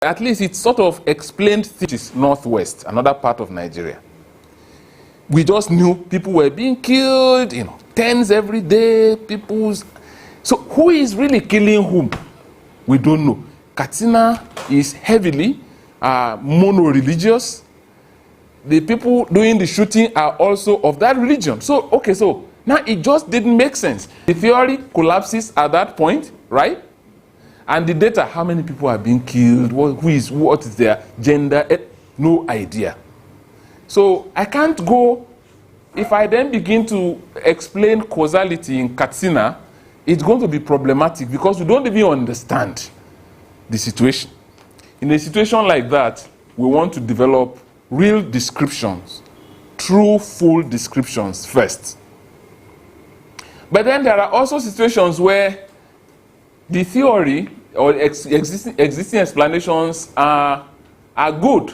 at least it sort of explained things northwest, another part of Nigeria. We just knew people were being killed, tens every day, So who is really killing whom? We don't know. Katsina is heavily mono-religious. The people doing the shooting are also of that religion. So now it just didn't make sense. The theory collapses at that point, right? And the data, how many people are being killed, what is their gender, no idea. So I can't go, if I then begin to explain causality in Katsina, it's going to be problematic because we don't even understand the situation. In a situation like that, we want to develop real descriptions, true, full descriptions first. But then there are also situations where the theory or existing explanations are good.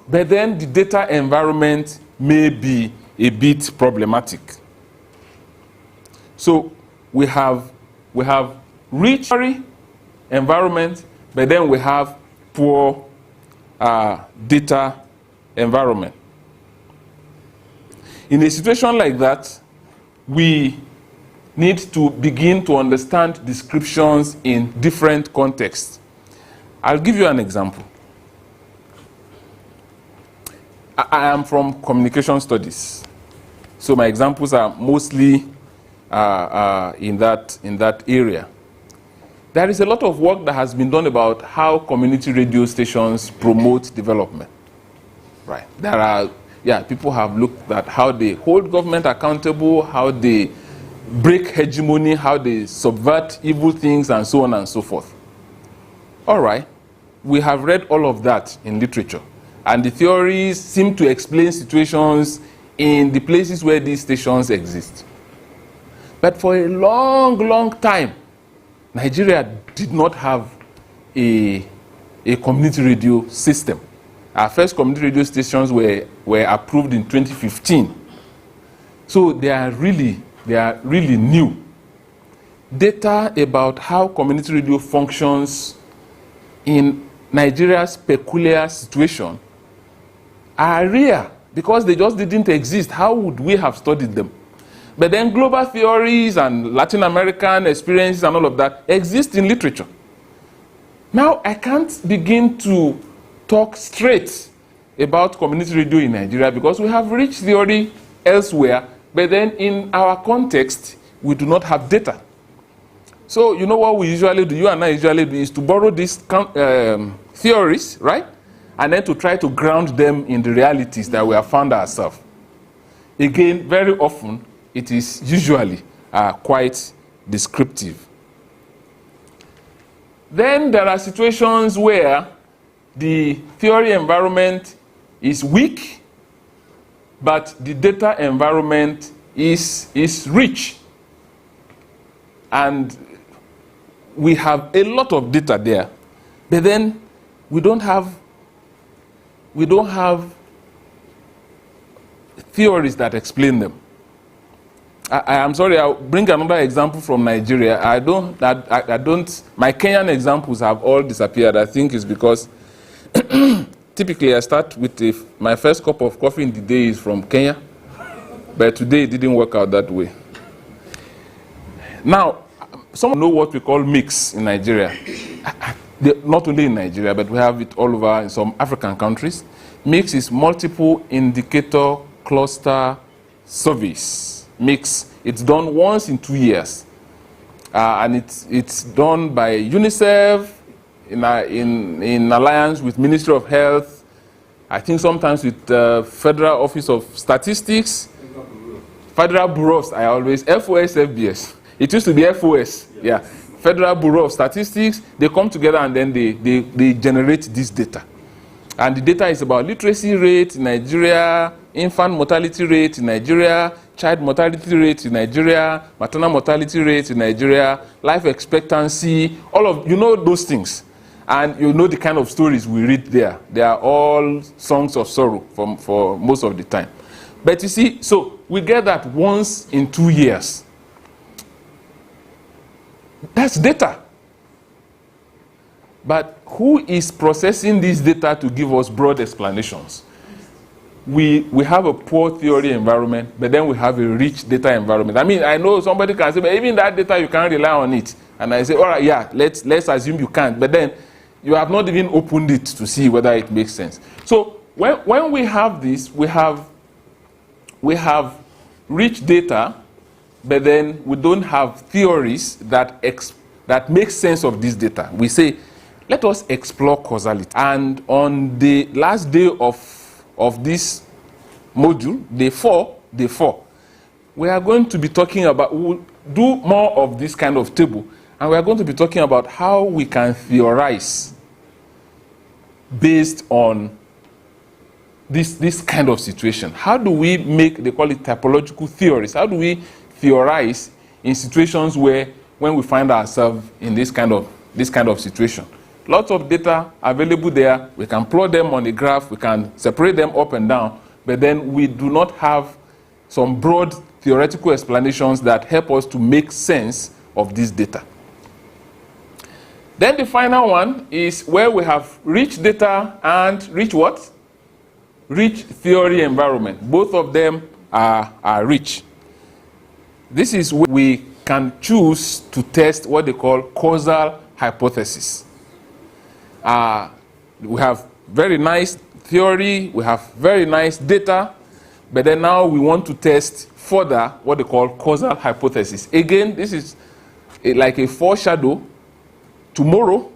But then the data environment may be a bit problematic. So we have rich environment, but then we have poor data environment. In a situation like that, we need to begin to understand descriptions in different contexts. I'll give you an example. I am from communication studies, so my examples are mostly in that area. There is a lot of work that has been done about how community radio stations promote development. Right. People have looked at how they hold government accountable, how they break hegemony, how they subvert evil things, and so on and so forth. All right. We have read all of that in literature. And the theories seem to explain situations in the places where these stations exist. But for a long, long time, Nigeria did not have a community radio system. Our first community radio stations were approved in 2015. So they are really new. Data about how community radio functions in Nigeria's peculiar situation are rare because they just didn't exist. How would we have studied them? But then global theories and Latin American experiences and all of that exist in literature. Now, I can't begin to talk straight about community radio in Nigeria because we have rich theory elsewhere, but then in our context, we do not have data. So, you know what we usually do, you and I usually do, is to borrow these theories, right? And then to try to ground them in the realities that we have found ourselves. Again, very often, it is usually quite descriptive. Then there are situations where the theory environment is weak, but the data environment is rich. And we have a lot of data there, but then we don't have theories that explain them. I am sorry, I'll bring another example from Nigeria. My Kenyan examples have all disappeared. I think it's because typically I start with my first cup of coffee in the day is from Kenya, but today it didn't work out that way. Now, some know what we call mix in Nigeria. Not only in Nigeria, but we have it all over in some African countries. Mix is multiple indicator cluster surveys. Mix. It's done once in 2 years. And it's done by UNICEF in alliance with Ministry of Health, I think sometimes with Federal Office of Statistics, Federal Bureau of, FOS, FBS. It used to be FOS, yeah. Federal Bureau of Statistics, they come together and then they generate this data. And the data is about literacy rate in Nigeria, infant mortality rate in Nigeria, child mortality rate in Nigeria, maternal mortality rate in Nigeria, life expectancy, all of, those things. And you know the kind of stories we read there. They are all songs of sorrow for most of the time. But you see, so we get that once in 2 years. That's data. But who is processing this data to give us broad explanations? We have a poor theory environment, but then we have a rich data environment. I mean, I know somebody can say, but even that data, you can't rely on it. And I say, all right, yeah, let's assume you can't. But then you have not even opened it to see whether it makes sense. So when we have this, we have rich data, but then we don't have theories that make sense of this data. We say, let us explore causality. And on the last day of this module, day 4, we are going to be talking about, we'll do more of this kind of table, and we are going to be talking about how we can theorize based on this kind of situation. How do we make, they call it typological theories, how do we theorize in situations where, when we find ourselves in this kind of situation? Lots of data available there. We can plot them on a graph. We can separate them up and down. But then we do not have some broad theoretical explanations that help us to make sense of this data. Then the final one is where we have rich data and rich what? Rich theory environment. Both of them are rich. This is where we can choose to test what they call causal hypothesis. We have very nice theory, we have very nice data, but then now we want to test further what they call causal hypothesis. Again, this is like a foreshadow. Tomorrow,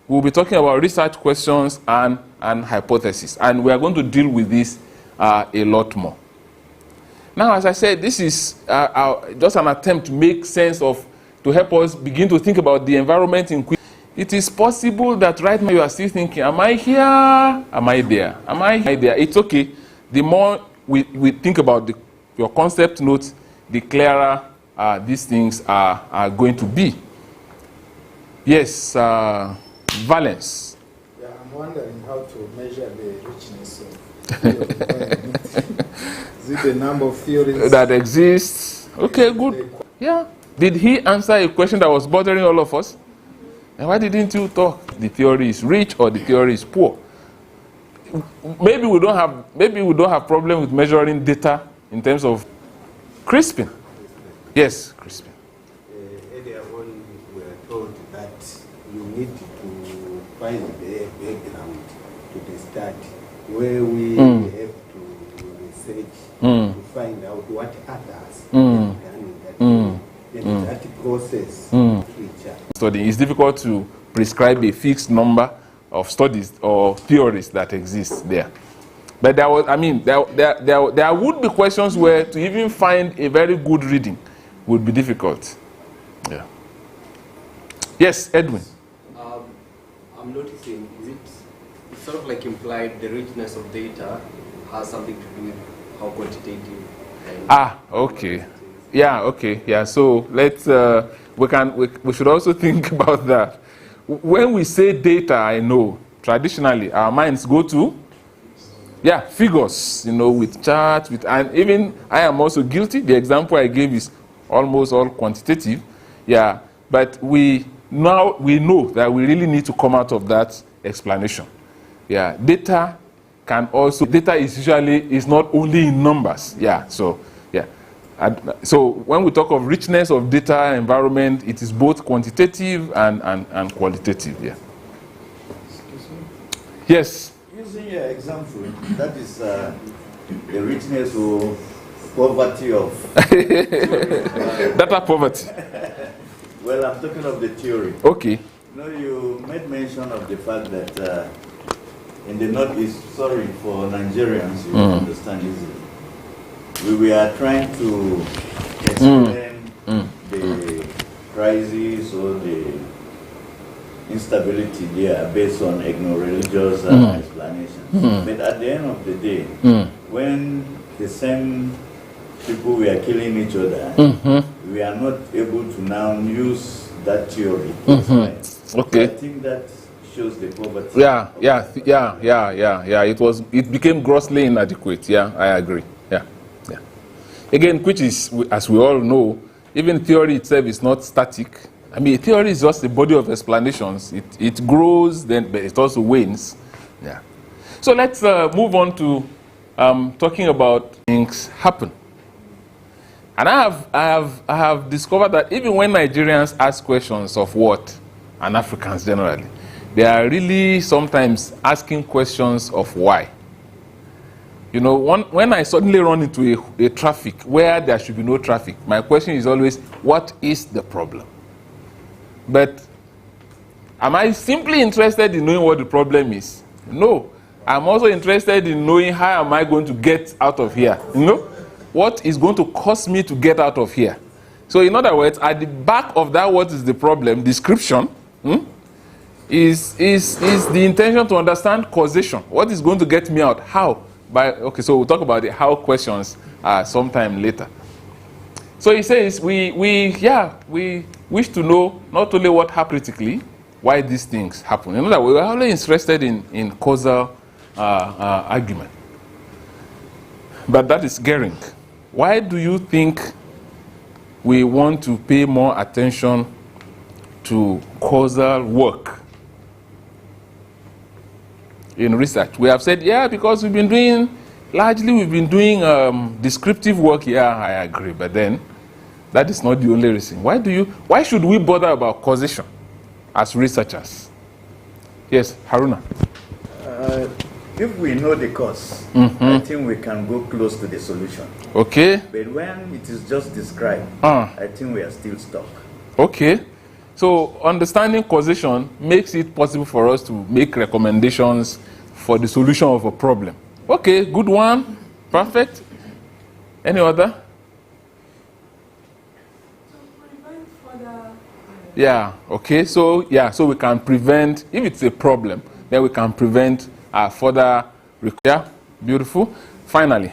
we'll be talking about research questions and hypothesis, and we are going to deal with this a lot more. Now, as I said, this is just an attempt to make sense of, to help us begin to think about the environment in which it is possible that right now you are still thinking, am I here? Am I there? Am I there? It's okay. The more we think about your concept notes, the clearer these things are going to be. Yes, Valence. Yeah, I'm wondering how to measure the richness of environment. Is it the number of theories that exists? Okay, good. Yeah. Did he answer a question that was bothering all of us? And why didn't you talk? The theory is rich or the theory is poor? Maybe we don't have problem with measuring data in terms of crisping. Yes, crisping. Earlier on, we were told that you need to find the background to the study, where we have to research to find out what others have done in that and that process. Study. It's difficult to prescribe a fixed number of studies or theories that exist there. But there was, I mean, there would be questions where to even find a very good reading would be difficult. Yeah. Yes, Edwin. I'm noticing, it's sort of like implied the richness of data has something to do with how quantitative. Okay. Yeah, okay. Yeah, so let's, we should also think about that. When we say data, I know, traditionally, our minds go to, figures, with charts, and even I am also guilty. The example I gave is almost all quantitative. Yeah, but we know that we really need to come out of that explanation. Yeah, data is not only in numbers. Yeah, so, yeah. So when we talk of richness of data environment, it is both quantitative and qualitative. Yeah. Excuse me? Yes. Using your example, that is the richness or poverty of data poverty. Well, I'm talking of the theory. Okay. You made mention of the fact that in the Northeast, sorry for Nigerians, you understand easily. We were trying to explain the crisis or the instability there based on ethno-religious explanations. But at the end of the day, when the same people were killing each other, we are not able to now use that theory. Okay. So I think that shows the poverty. It became grossly inadequate. Yeah, I agree. Yeah. Again, which is, as we all know, even theory itself is not static. I mean, theory is just a body of explanations. It grows, then but it also wanes. Yeah. So let's move on to talking about things happen. And I have discovered that even when Nigerians ask questions of what, and Africans generally, they are really sometimes asking questions of why. You know, when I suddenly run into a traffic where there should be no traffic, my question is always, what is the problem? But am I simply interested in knowing what the problem is? No. I'm also interested in knowing how am I going to get out of here. You know, what is going to cause me to get out of here? So in other words, at the back of that what is the problem description is the intention to understand causation. What is going to get me out? How? Okay, so we'll talk about the how questions sometime later. So he says we wish to know not only what happened critically, why these things happen. You know that we're always interested in causal argument. But that is Gering. Why do you think we want to pay more attention to causal work in research? We have said, yeah, because we've been doing descriptive work. Yeah, I agree. But then that is not the only reason. Why should we bother about causation as researchers? Yes, Haruna. If we know the cause, I think we can go close to the solution. Okay. But when it is just described, I think we are still stuck. Okay. So understanding causation makes it possible for us to make recommendations for the solution of a problem. Okay, good one. Perfect. Any other? Yeah, okay. So we can prevent, if it's a problem, then we can prevent further. Yeah, beautiful. Finally,